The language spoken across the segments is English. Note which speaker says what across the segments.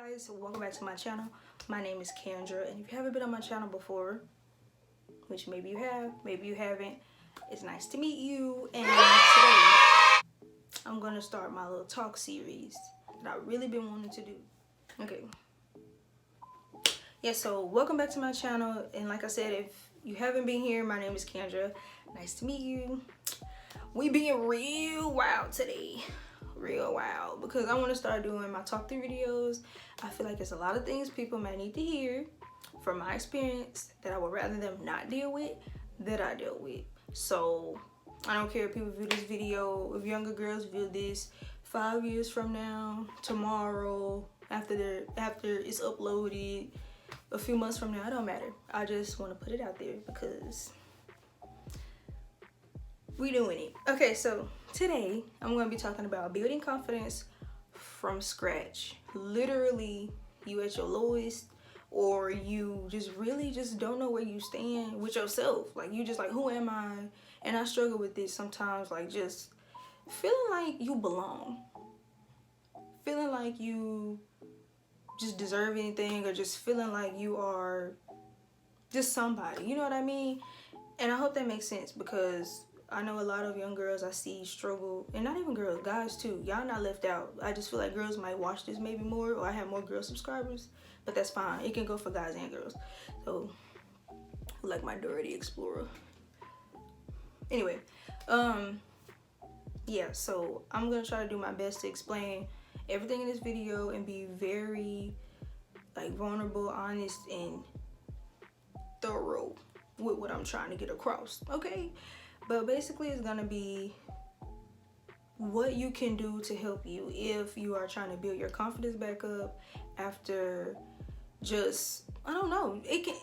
Speaker 1: Guys, welcome back to my channel. My name is Kendra, and if you haven't been on my channel before, which maybe you have, maybe you haven't, it's nice to meet you. And today I'm gonna start my little talk series that I've really been wanting to do. Okay, yeah, so welcome back to my channel, and like I said, if you haven't been here, my name is Kendra. Nice to meet you. We being real wild today, real wild, because I want to start doing my talk through videos. I feel like there's a lot of things people might need to hear from my experience that I would rather them not deal with that I dealt with. So I don't care if people view this video, if younger girls view this 5 years from now, tomorrow, after it's uploaded, a few months from now, it don't matter. I just want to put it out there because we doing it. Okay, so today I'm going to be talking about building confidence from scratch. Literally, you at your lowest, or you just really just don't know where you stand with yourself. Like, you just like, who am I? And I struggle with this sometimes, like just feeling like you belong, feeling like you just deserve anything, or just feeling like you are just somebody, you know what I mean? And I hope that makes sense, because I know a lot of young girls I see struggle, and not even girls, guys too. Y'all not left out. I just feel like girls might watch this maybe more, or I have more girl subscribers, but that's fine. It can go for guys and girls. So, like my Dirty Explorer. Anyway, yeah, so I'm gonna try to do my best to explain everything in this video and be very like vulnerable, honest, and thorough with what I'm trying to get across, okay? But basically it's gonna be what you can do to help you if you are trying to build your confidence back up after just, I don't know, it can,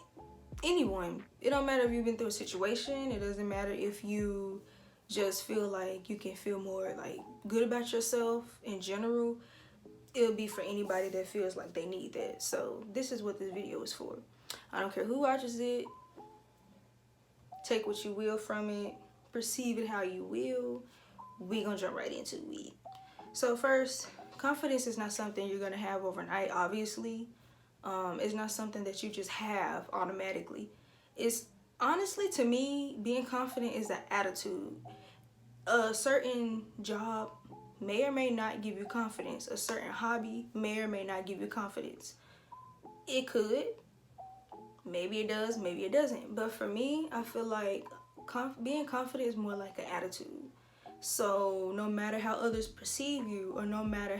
Speaker 1: anyone. It don't matter if you've been through a situation. It doesn't matter if you just feel like you can feel more like good about yourself in general. It'll be for anybody that feels like they need that. So this is what this video is for. I don't care who watches it. Take what you will from it. Perceive it how you will. We gonna jump right into it. So first, confidence is not something you're gonna have overnight, obviously. It's not something that you just have automatically. It's honestly, to me, being confident is an attitude. A certain job may or may not give you confidence. A certain hobby may or may not give you confidence. It could. Maybe it does, maybe it doesn't. But for me, I feel like being confident is more like an attitude. So no matter how others perceive you, or no matter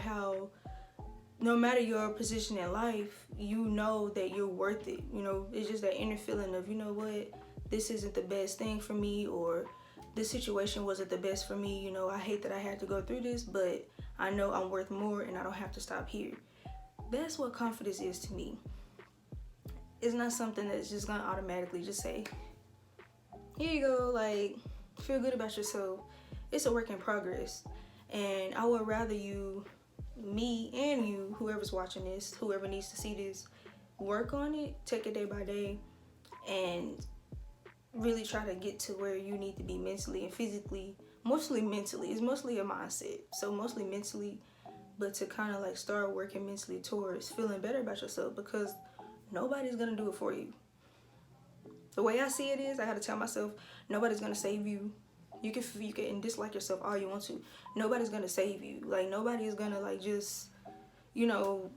Speaker 1: your position in life, you know that you're worth it. You know, it's just that inner feeling of, you know what, this isn't the best thing for me, or this situation wasn't the best for me. You know, I hate that I had to go through this, but I know I'm worth more and I don't have to stop here. That's what confidence is to me. It's not something that's just gonna automatically just say, here you go, like, feel good about yourself. It's a work in progress. And I would rather you, me and you, whoever's watching this, whoever needs to see this, work on it, take it day by day, and really try to get to where you need to be mentally and physically. Mostly mentally. It's mostly a mindset. So mostly mentally, but to kind of like start working mentally towards feeling better about yourself, because nobody's gonna do it for you. The way I see it is, I gotta tell myself, nobody's gonna save you. You can dislike yourself all you want to. Nobody's gonna save you. Like, nobody is gonna like just, you know,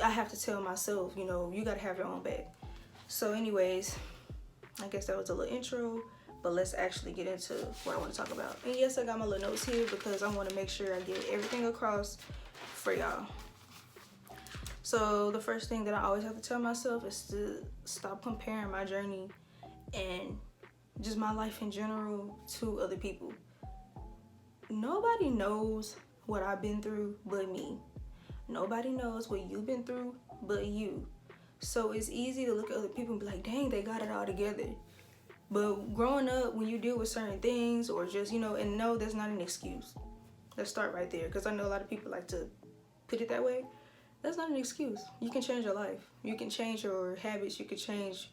Speaker 1: I have to tell myself, you know, you gotta have your own back. So anyways, I guess that was a little intro, but let's actually get into what I want to talk about. And yes, I got my little notes here because I want to make sure I get everything across for y'all. So the first thing that I always have to tell myself is to stop comparing my journey and just my life in general to other people. Nobody knows what I've been through but me. Nobody knows what you've been through but you. So it's easy to look at other people and be like, dang, they got it all together. But growing up, when you deal with certain things, or just, you know, and no, that's not an excuse. Let's start right there, because I know a lot of people like to put it that way. That's not an excuse. You can change your life. You can change your habits. You can change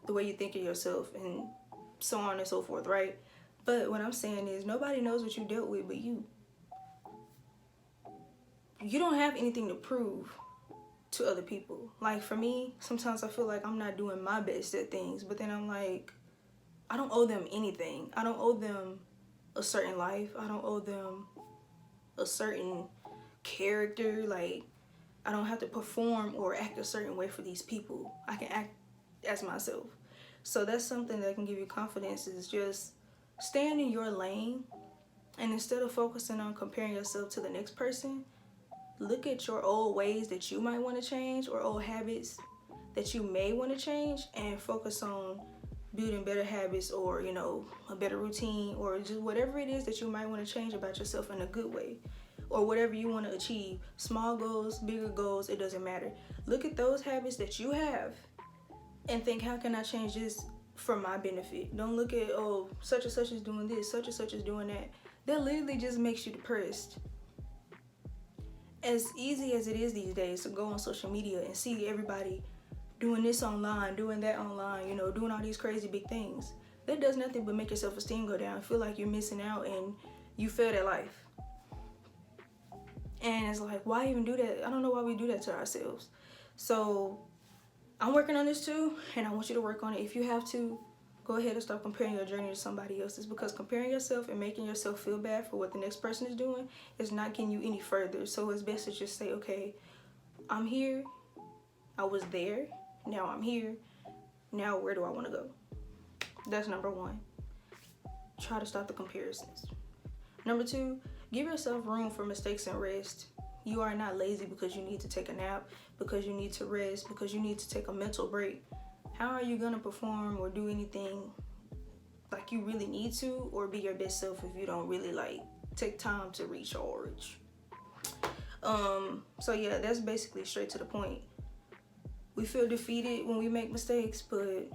Speaker 1: the way you think of yourself, and so on and so forth, right? But what I'm saying is, nobody knows what you dealt with but you. You don't have anything to prove to other people. Like for me, sometimes I feel like I'm not doing my best at things, but then I'm like, I don't owe them anything. I don't owe them a certain life. I don't owe them a certain character. Like, I don't have to perform or act a certain way for these people. I can act as myself. So that's something that can give you confidence, is just staying in your lane. And instead of focusing on comparing yourself to the next person, look at your old ways that you might want to change, or old habits that you may want to change, and focus on building better habits, or, you know, a better routine, or just whatever it is that you might want to change about yourself in a good way, or whatever you want to achieve. Small goals, bigger goals, it doesn't matter. Look at those habits that you have and think, how can I change this for my benefit? Don't look at, oh, such and such is doing this, such and such is doing that. That literally just makes you depressed. As easy as it is these days to go on social media and see everybody doing this online, doing that online, you know, doing all these crazy big things, that does nothing but make your self-esteem go down. Feel like you're missing out and you failed at life. And it's like, why even do that? I don't know why we do that to ourselves. So I'm working on this too, and I want you to work on it. If you have to, go ahead and start comparing your journey to somebody else's, because comparing yourself and making yourself feel bad for what the next person is doing is not getting you any further. So it's best to just say, okay, I'm here, I was there, now I'm here, now where do I want to go? That's number one. Try to stop the comparisons. Number two, give yourself room for mistakes and rest. You are not lazy because you need to take a nap, because you need to rest, because you need to take a mental break. How are you going to perform or do anything like you really need to, or be your best self, if you don't really like take time to recharge? So yeah, that's basically straight to the point. We feel defeated when we make mistakes, but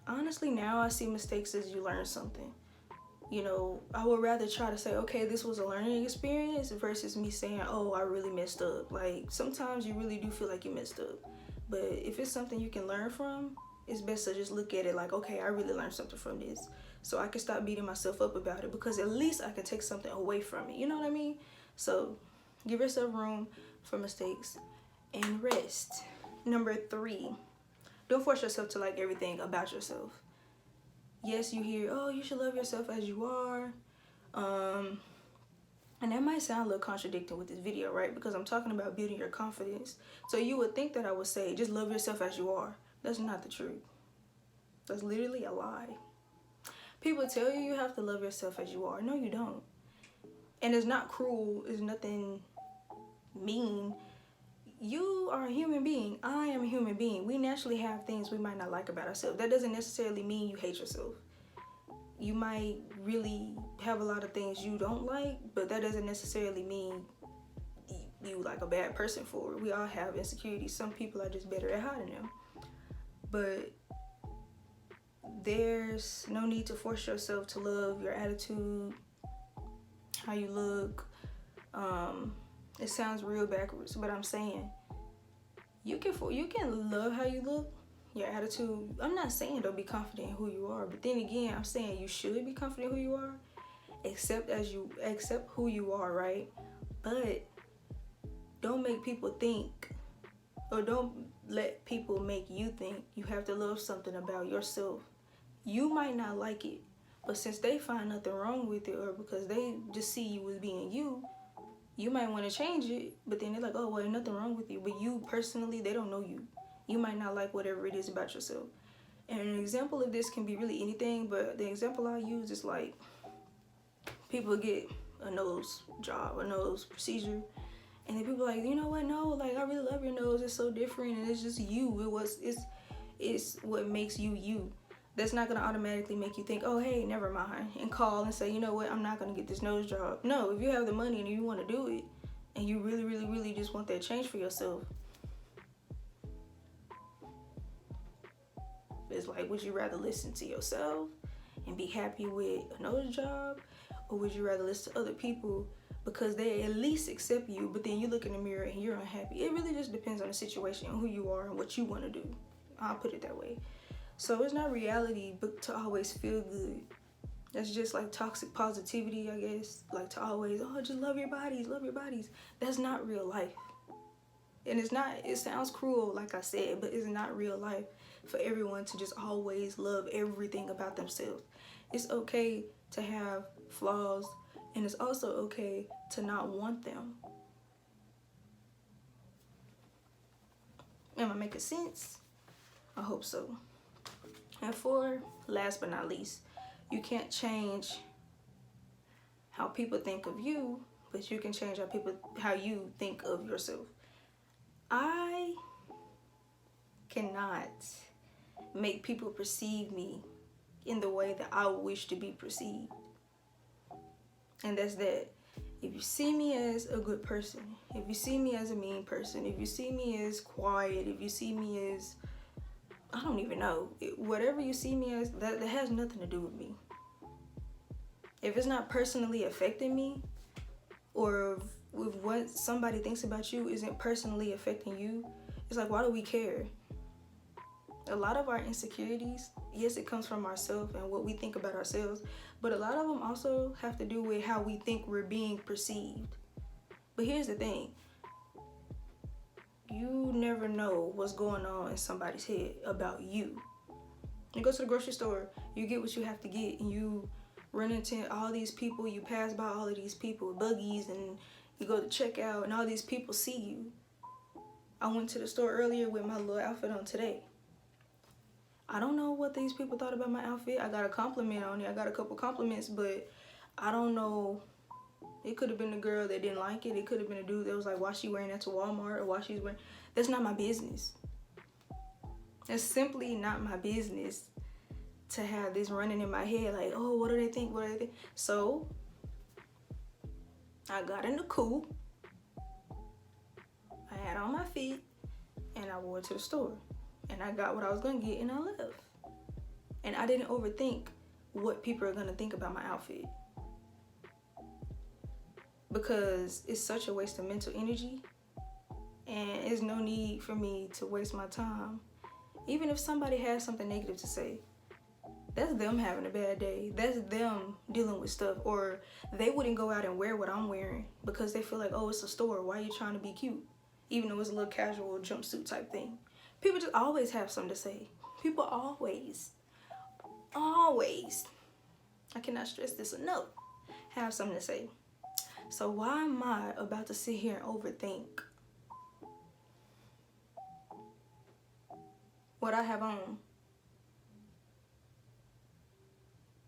Speaker 1: honestly now I see mistakes as you learn something. You know, I would rather try to say, okay, this was a learning experience, versus me saying, oh, I really messed up. Like, sometimes you really do feel like you messed up. But if it's something you can learn from, it's best to just look at it like, okay, I really learned something from this. So I can stop beating myself up about it, because at least I can take something away from it. You know what I mean? So give yourself room for mistakes and rest. Number three, don't force yourself to like everything about yourself. Yes, you hear, oh, you should love yourself as you are. And that might sound a little contradicting with this video, right? Because I'm talking about building your confidence. So you would think that I would say, just love yourself as you are. That's not the truth. That's literally a lie. People tell you you have to love yourself as you are. No, you don't. And it's not cruel. It's nothing mean. You are a human being. I am a human being. We naturally have things we might not like about ourselves. That doesn't necessarily mean you hate yourself. You might really have a lot of things you don't like, but that doesn't necessarily mean you like a bad person for it. We all have insecurities. Some people are just better at hiding them. But there's no need to force yourself to love your attitude, how you look. It sounds real backwards, but I'm saying you can love how you look, your attitude. I'm not saying don't be confident in who you are, but then again, I'm saying you should be confident in who you are, accept who you are, right? But don't make people think, or don't let people make you think you have to love something about yourself. You might not like it, but since they find nothing wrong with it, or because they just see you as being you, you might want to change it, but then they're like, oh, well, there's nothing wrong with you. But you personally, they don't know you. You might not like whatever it is about yourself. And an example of this can be really anything, but the example I use is like people get a nose job, a nose procedure, and then people are like, you know what, no, like I really love your nose, it's so different, and it's just you. It's what makes you you. That's not gonna automatically make you think, oh, hey, never mind, and call and say, you know what, I'm not gonna get this nose job. No, if you have the money and you want to do it, and you really, really, really just want that change for yourself, it's like, would you rather listen to yourself and be happy with a nose job, or would you rather listen to other people because they at least accept you, but then you look in the mirror and you're unhappy? It really just depends on the situation and who you are and what you want to do. I'll put it that way. So it's not reality, but to always feel good. That's just like toxic positivity, I guess. Like to always, oh, just love your bodies, love your bodies. That's not real life. And it's not, it sounds cruel, like I said, but it's not real life for everyone to just always love everything about themselves. It's okay to have flaws, and it's also okay to not want them. Am I making sense? I hope so. And last but not least, you can't change how people think of you, but you can change how you think of yourself. I cannot make people perceive me in the way that I wish to be perceived. And that's that. If you see me as a good person, if you see me as a mean person, if you see me as quiet, if you see me as, I don't even know, whatever you see me as, that has nothing to do with me. If it's not personally affecting me, or if what somebody thinks about you isn't personally affecting you, it's like, why do we care? A lot of our insecurities, yes, it comes from ourselves and what we think about ourselves, but a lot of them also have to do with how we think we're being perceived. But here's the thing. You never know what's going on in somebody's head about you. You go to the grocery store, you get what you have to get, and you run into all these people, you pass by all of these people with buggies, and you go to check out, and all these people see you. I went to the store earlier with my little outfit on today. I don't know what these people thought about my outfit. I got a compliment on it. I got a couple compliments, but I don't know. It could have been the girl that didn't like it. It could have been a dude that was like, why she wearing that to Walmart, or why she's wearing. That's not my business. That's simply not my business to have this running in my head like, oh, what do they think? What do they think? So I got in the coupe. I had on my feet, and I wore it to the store. And I got what I was gonna get, and I left. And I didn't overthink what people are gonna think about my outfit, because it's such a waste of mental energy, and there's no need for me to waste my time. Even if somebody has something negative to say, that's them having a bad day. That's them dealing with stuff. Or they wouldn't go out and wear what I'm wearing because they feel like, oh, it's a store, why are you trying to be cute? Even though it's a little casual jumpsuit type thing. People just always have something to say. People always, I cannot stress this enough, have something to say. So why am I about to sit here and overthink what I have on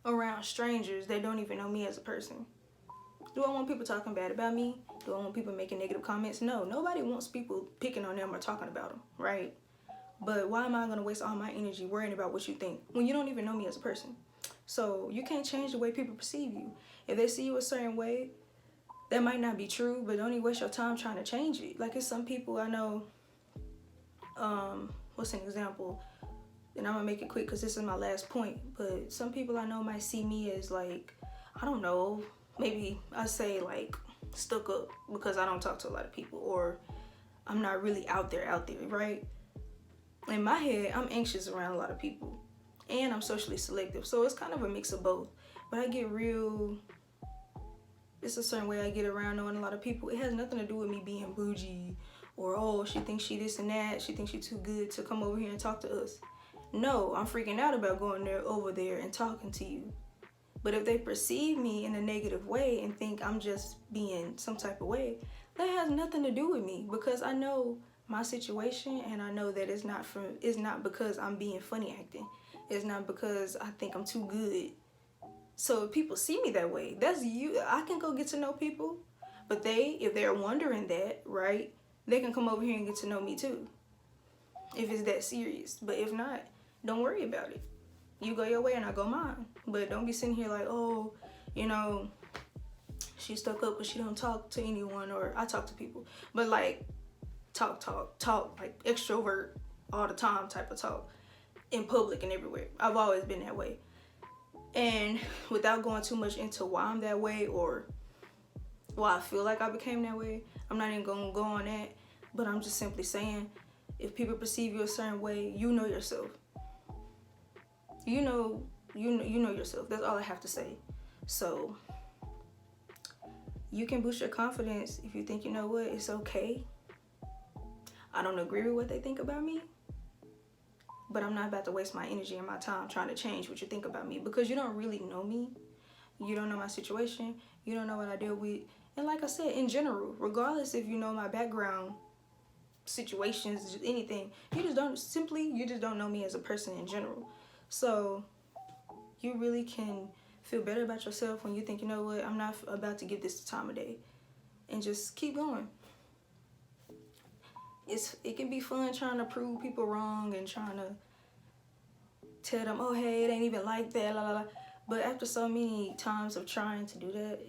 Speaker 1: around strangers that don't even know me as a person? Do I want people talking bad about me? Do I want people making negative comments? No, nobody wants people picking on them or talking about them, right? But why am I gonna waste all my energy worrying about what you think when you don't even know me as a person? So you can't change the way people perceive you. If they see you a certain way, that might not be true, but don't even waste your time trying to change it. Like, it's some people I know, what's an example? And I'm gonna make it quick because this is my last point. But some people I know might see me as like, I don't know, maybe I say like stuck up because I don't talk to a lot of people, or I'm not really out there, right? In my head, I'm anxious around a lot of people, and I'm socially selective. So it's kind of a mix of both. But I get it's a certain way I get around knowing a lot of people. It has nothing to do with me being bougie, or, oh, she thinks she this and that. She thinks she's too good to come over here and talk to us. No, I'm freaking out about going over there and talking to you. But if they perceive me in a negative way and think I'm just being some type of way, that has nothing to do with me, because I know my situation, and I know that it's not because I'm being funny acting. It's not because I think I'm too good. So if people see me that way, that's you. I can go get to know people, but if they're wondering that, right, they can come over here and get to know me too, if it's that serious. But if not, don't worry about it. You go your way and I go mine. But don't be sitting here like, oh, she's stuck up because she don't talk to anyone, or I talk to people. But like, talk, like extrovert all the time type of talk in public and everywhere. I've always been that way. And without going too much into why I'm that way or why I feel like I became that way, I'm not even gonna go on that. But I'm just simply saying, if people perceive you a certain way, you know yourself. You know yourself. That's all I have to say. So you can boost your confidence if you think, you know what, it's okay I don't agree with what they think about me, but I'm not about to waste my energy and my time trying to change what you think about me, because you don't really know me. You don't know my situation. You don't know what I deal with. And like I said, in general, regardless if you know my background, situations, anything, you just don't know me as a person in general. So you really can feel better about yourself when you think, you know what, I'm not about to give this the time of day, and just keep going. It can be fun trying to prove people wrong and trying to tell them, oh hey, it ain't even like that, la la la. But after so many times of trying to do that,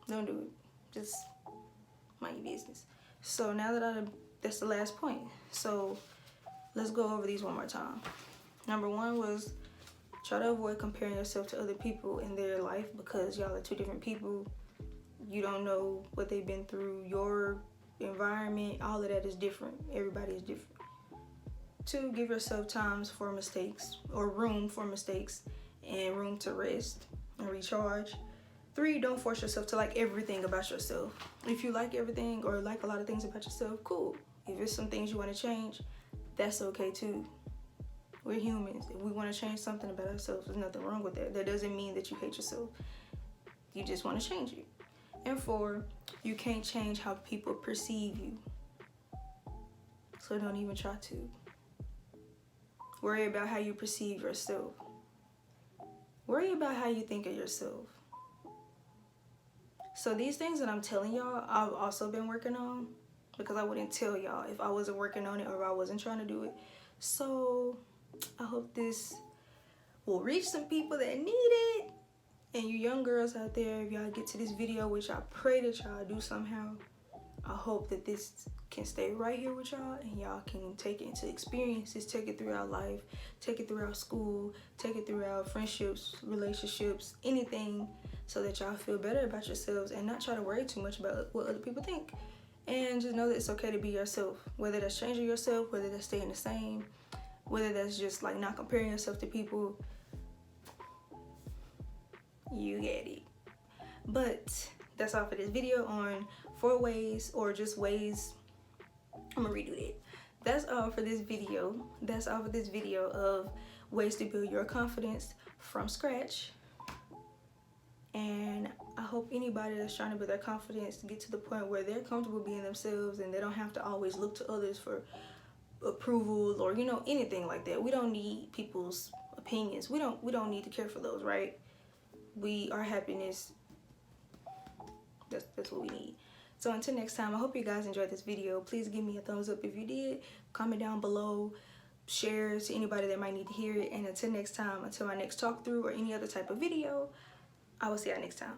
Speaker 1: don't do it. Just mind your business. So now that that's the last point. So let's go over these one more time. Number one was, try to avoid comparing yourself to other people in their life, because y'all are two different people. You don't know what they've been through. Your environment, all of that is different. Everybody is different. Two, give yourself times for mistakes, or room for mistakes, and room to rest and recharge. Three, don't force yourself to like everything about yourself. If you like everything or like a lot of things about yourself, cool. If it's some things you want to change, that's okay too. We're humans. If we want to change something about ourselves, there's nothing wrong with that. That doesn't mean that you hate yourself. You just want to change it. And four, you can't change how people perceive you. So don't even try to. Worry about how you perceive yourself. Worry about how you think of yourself. So these things that I'm telling y'all, I've also been working on, because I wouldn't tell y'all if I wasn't working on it or if I wasn't trying to do it. So I hope this will reach some people that need it. And you young girls out there, if y'all get to this video, which I pray that y'all do somehow, I hope that this can stay right here with y'all, and y'all can take it into experiences, take it throughout life, take it throughout school, take it throughout friendships, relationships, anything, so that y'all feel better about yourselves and not try to worry too much about what other people think. And just know that it's okay to be yourself, whether that's changing yourself, whether that's staying the same, whether that's just like not comparing yourself to people. You get it. But that's all for this video on 4 ways, or just ways. I'm gonna redo that. That's all for this video. That's all for this video of ways to build your confidence from scratch. And I hope anybody that's trying to build their confidence to get to the point where they're comfortable being themselves, and they don't have to always look to others for approval, or anything like that. We don't need people's opinions. We don't need to care for those, right? Our happiness, that's what we need. So until next time, I hope you guys enjoyed this video. Please give me a thumbs up if you did. Comment down below. Share to anybody that might need to hear it. And until next time, until my next talk through or any other type of video, I will see y'all next time.